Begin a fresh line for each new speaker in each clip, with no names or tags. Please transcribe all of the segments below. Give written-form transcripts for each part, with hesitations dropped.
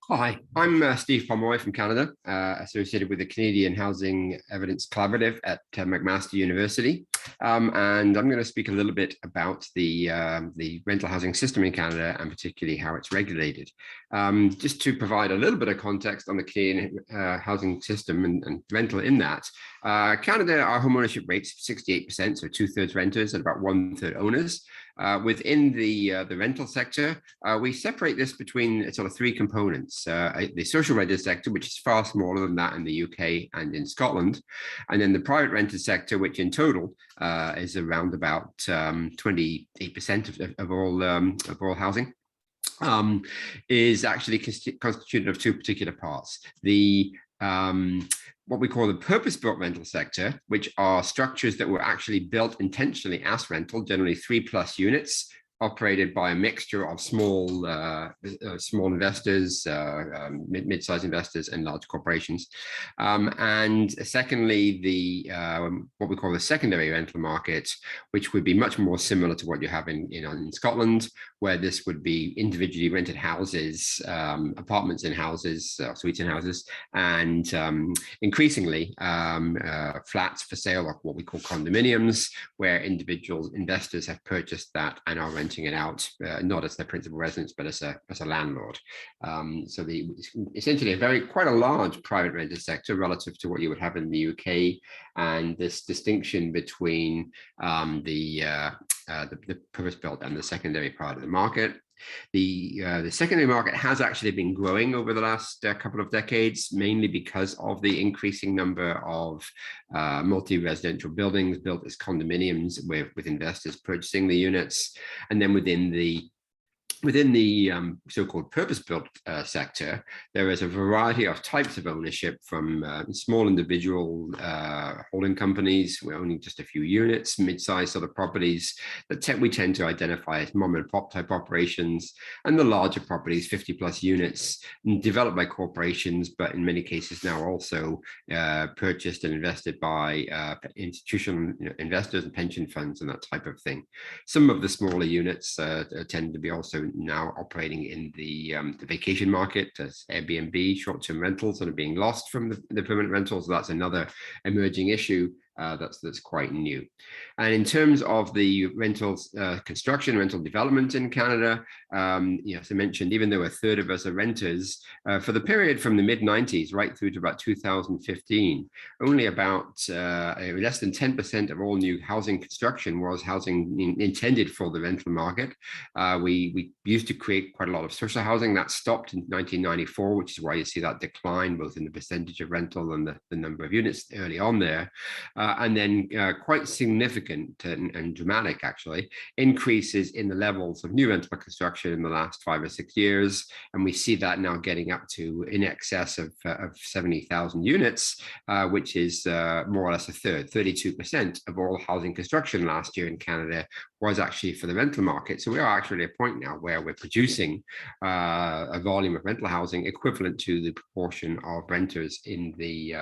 Hi, I'm Steve Pomeroy from Canada, associated with the Canadian Housing Evidence Collaborative at McMaster University. And I'm going to speak a little bit about the rental housing system in Canada and particularly how it's regulated. Just to provide a little bit of context on the Canadian housing system and rental in that, Canada, our home ownership rate's 68%, so two-thirds renters and about one-third owners. Within the rental sector, we separate this between sort of three components. The social rented sector, which is far smaller than that in the UK and in Scotland, and then the private rented sector, which in total is around about 28% of all housing. Is actually constituted of two particular parts. The what we call the purpose-built rental sector, which are structures that were actually built intentionally as rental, generally 3+ units, operated by a mixture of small investors, mid-sized investors, and large corporations. And secondly, the what we call the secondary rental market, which would be much more similar to what you have in Scotland, where this would be individually rented houses, apartments in houses, suites in houses, and increasingly flats for sale, or what we call condominiums, where individual investors have purchased that and are renting it out, not as their principal residence, but as a landlord. So essentially quite a large private rented sector relative to what you would have in the UK, and this distinction between the purpose-built and the secondary part of the market. The secondary market has actually been growing over the last couple of decades, mainly because of the increasing number of multi-residential buildings built as condominiums with investors purchasing the units. And then within the so-called purpose-built sector, there is a variety of types of ownership, from small individual holding companies, we're owning just a few units, mid-sized sort of properties that we tend to identify as mom and pop type operations, and the larger properties, 50+ units, developed by corporations, but in many cases now also purchased and invested by institutional investors and pension funds and that type of thing. Some of the smaller units tend to be also now operating in the vacation market as Airbnb, short-term rentals that are being lost from the permanent rentals. So that's another emerging issue that's quite new. And in terms of the rentals construction, rental development in Canada, as I mentioned, even though a third of us are renters, for the period from the mid-90s right through to about 2015, only about less than 10% of all new housing construction was housing intended for the rental market. We used to create quite a lot of social housing. That stopped in 1994, which is why you see that decline both in the percentage of rental and the number of units early on there. And then quite significant and dramatic, actually, increases in the levels of new rental construction in the last 5 or 6 years. And we see that now getting up to in excess of 70,000 units, which is more or less a third, 32% of all housing construction last year in Canada was actually for the rental market. So we are actually at a point now where we're producing a volume of rental housing equivalent to the proportion of renters in the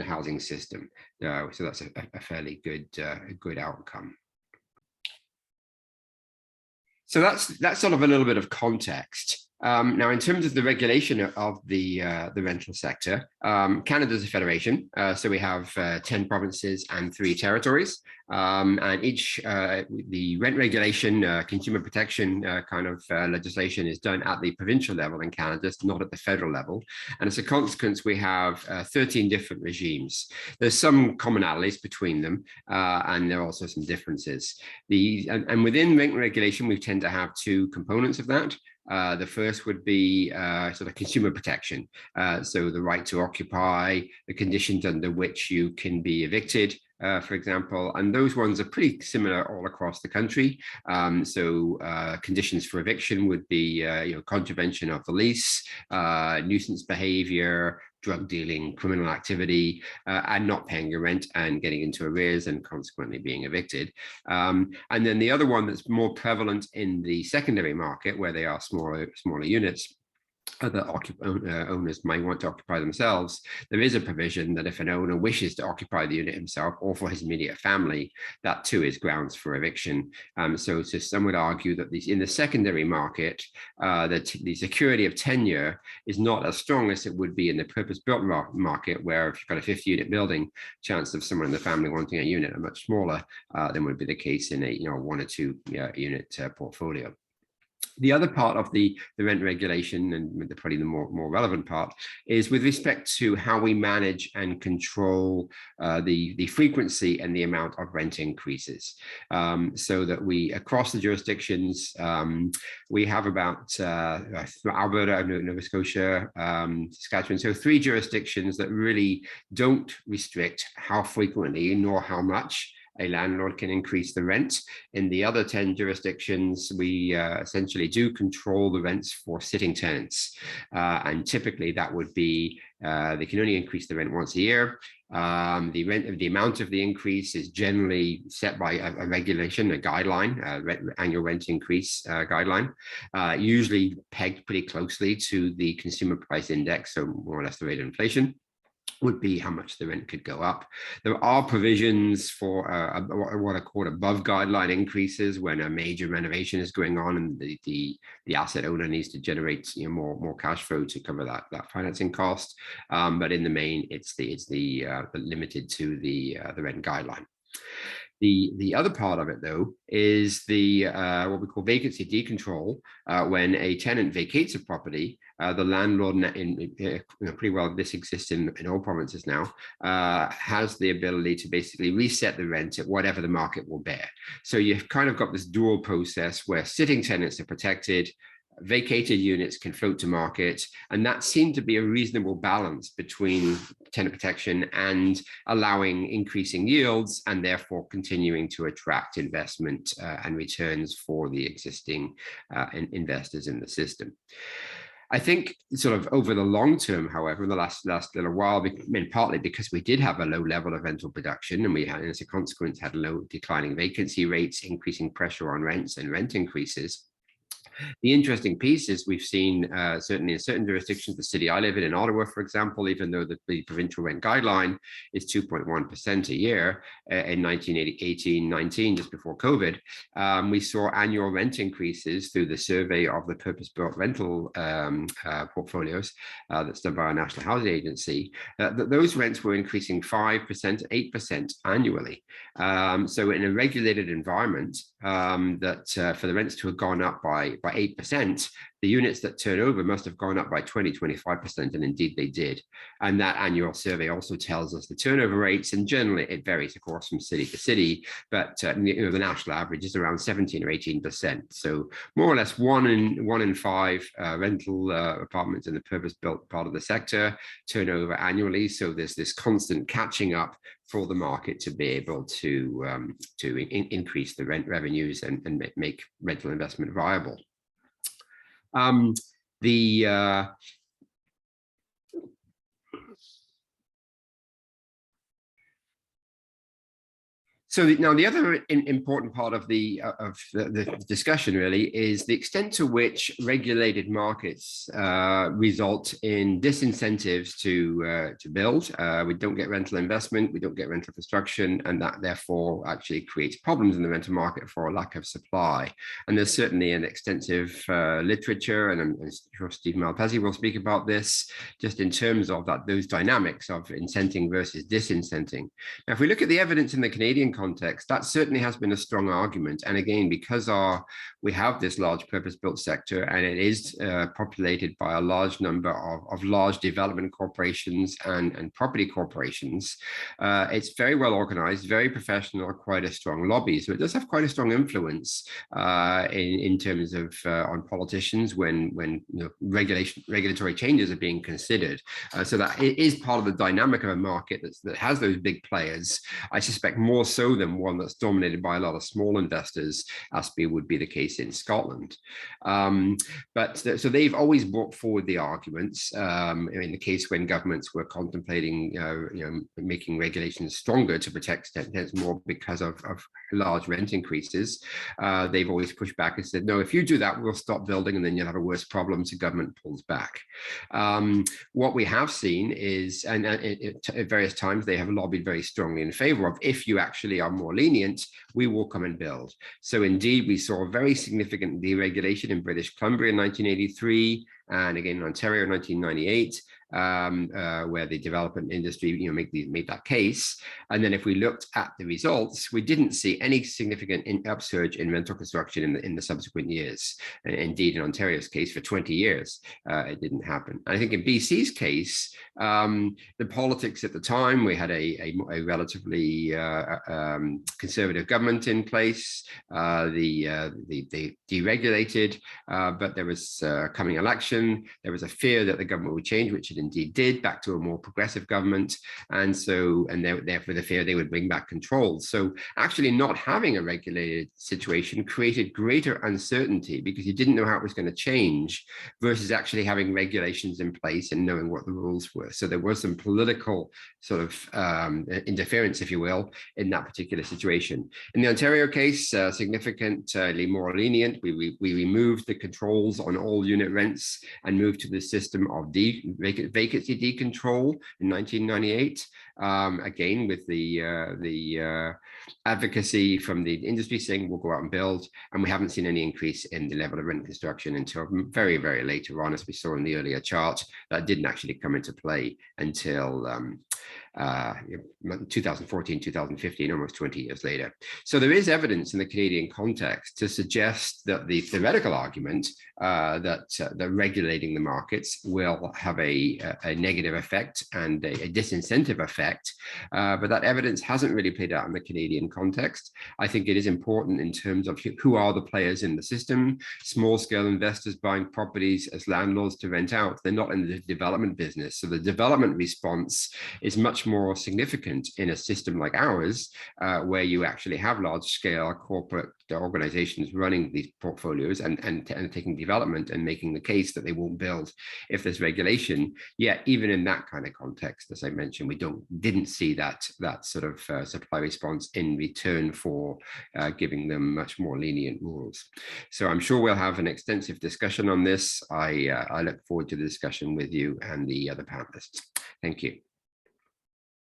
housing system. So that's a fairly good outcome. So that's sort of a little bit of context. Now, in terms of the regulation of the rental sector, Canada is a federation, so we have 10 provinces and 3 territories, and each the rent regulation, consumer protection kind of legislation is done at the provincial level in Canada, it's not at the federal level, and as a consequence, we have 13 different regimes. There's some commonalities between them, and there are also some differences. And within rent regulation, we tend to have 2 components of that. The first would be sort of consumer protection. So the right to occupy, the conditions under which you can be evicted, for example, and those ones are pretty similar all across the country. So conditions for eviction would be contravention of the lease, nuisance behavior, drug dealing, criminal activity, and not paying your rent and getting into arrears and consequently being evicted. And then the other one that's more prevalent in the secondary market, where they are smaller units, other owners might want to occupy themselves, there is a provision that if an owner wishes to occupy the unit himself or for his immediate family, that too is grounds for eviction. So some would argue that in the secondary market, that the security of tenure is not as strong as it would be in the purpose-built market, where if you've got a 50-unit building, chance of someone in the family wanting a unit are much smaller than would be the case in a 1 or 2 unit portfolio. The other part of the rent regulation, and probably the more relevant part, is with respect to how we manage and control the frequency and the amount of rent increases, so that we, across the jurisdictions, we have about Alberta, Nova Scotia, Saskatchewan, so 3 jurisdictions that really don't restrict how frequently nor how much a landlord can increase the rent. In the other 10 jurisdictions, we essentially do control the rents for sitting tenants. And typically that would be, they can only increase the rent once a year. The amount of the increase is generally set by a regulation, a guideline, annual rent increase guideline, usually pegged pretty closely to the consumer price index, so more or less the rate of inflation would be how much the rent could go up. There are provisions for what are called above guideline increases when a major renovation is going on and the asset owner needs to generate more cash flow to cover that financing cost. But in the main, it's limited to the rent guideline. The other part of it, though, is the what we call vacancy decontrol. When a tenant vacates a property, the landlord, pretty well this exists in all provinces now, has the ability to basically reset the rent at whatever the market will bear. So you've kind of got this dual process where sitting tenants are protected, vacated units can float to market, and that seemed to be a reasonable balance between tenant protection and allowing increasing yields and therefore continuing to attract investment and returns for the existing investors in the system. I think sort of over the long term, however, in the last little while, partly because we did have a low level of rental production and we had, as a consequence, had low declining vacancy rates, increasing pressure on rents and rent increases. The interesting piece is we've seen, certainly in certain jurisdictions, the city I live in Ottawa, for example, even though the provincial rent guideline is 2.1% a year in 1918-19, just before COVID, we saw annual rent increases through the survey of the purpose-built rental portfolios that's done by our National Housing Agency. Those rents were increasing 5%, 8% annually. So in a regulated environment, that for the rents to have gone up by 8%, the units that turn over must have gone up by 20-25%, and indeed they did. And that annual survey also tells us the turnover rates, and generally it varies, of course, from city to city, but the national average is around 17 or 18%. So more or less one in 5 rental apartments in the purpose-built part of the sector turn over annually. So there's this constant catching up for the market to be able to increase the rent revenues and make rental investment viable. So now the other important part of the discussion really is the extent to which regulated markets result in disincentives to build. We don't get rental investment, we don't get rental construction, and that therefore actually creates problems in the rental market for a lack of supply. And there's certainly an extensive literature, and I'm sure Steve Malpezzi will speak about this, just in terms of those dynamics of incenting versus disincenting. Now, if we look at the evidence in the Canadian context, that certainly has been a strong argument. And again, because we have this large purpose-built sector and it is populated by a large number of large development corporations and property corporations, it's very well organized, very professional, quite a strong lobby. So it does have quite a strong influence in terms of on politicians when regulatory changes are being considered. So that it is part of the dynamic of a market that has those big players. I suspect more so show them one that's dominated by a lot of small investors, as would be the case in Scotland. So they've always brought forward the arguments in the case when governments were contemplating making regulations stronger to protect tenants more because of large rent increases. They've always pushed back and said, no, if you do that, we'll stop building and then you'll have a worse problem, so government pulls back. What we have seen is, and at various times, they have lobbied very strongly in favor of, if you actually are more lenient, we will come and build. So indeed, we saw a very significant deregulation in British Columbia in 1983, and again in Ontario in 1998, where the development industry made that case. And then if we looked at the results, we didn't see any significant upsurge in rental construction in the subsequent years. Indeed, in Ontario's case, for 20 years, it didn't happen. And I think in BC's case, the politics at the time, we had a relatively conservative government in place. They deregulated, but there was coming election. There was a fear that the government would change, which it indeed did, back to a more progressive government. And therefore the fear they would bring back control. So actually not having a regulated situation created greater uncertainty because you didn't know how it was going to change, versus actually having regulations in place and knowing what the rules were. So there was some political sort of interference, if you will, in that particular situation. In the Ontario case, significantly more lenient. We removed the controls on all unit rents and moved to the system of vacancy decontrol in 1998. Again, with the advocacy from the industry saying we'll go out and build, and we haven't seen any increase in the level of rent construction until very, very later on, as we saw in the earlier chart. That didn't actually come into play until 2014, 2015, almost 20 years later. So there is evidence in the Canadian context to suggest that the theoretical argument that regulating the markets will have a negative effect and a disincentive effect, but that evidence hasn't really played out in the Canadian context. I think it is important in terms of who are the players in the system. Small-scale investors buying properties as landlords to rent out. They're not in the development business. So the development response is much more significant in a system like ours, where you actually have large-scale corporate organizations running these portfolios and taking development and making the case that they won't build if there's regulation. Yet even in that kind of context, as I mentioned, we didn't see that sort of supply response in return for giving them much more lenient rules. So I'm sure we'll have an extensive discussion on this. I look forward to the discussion with you and the other panelists. Thank you.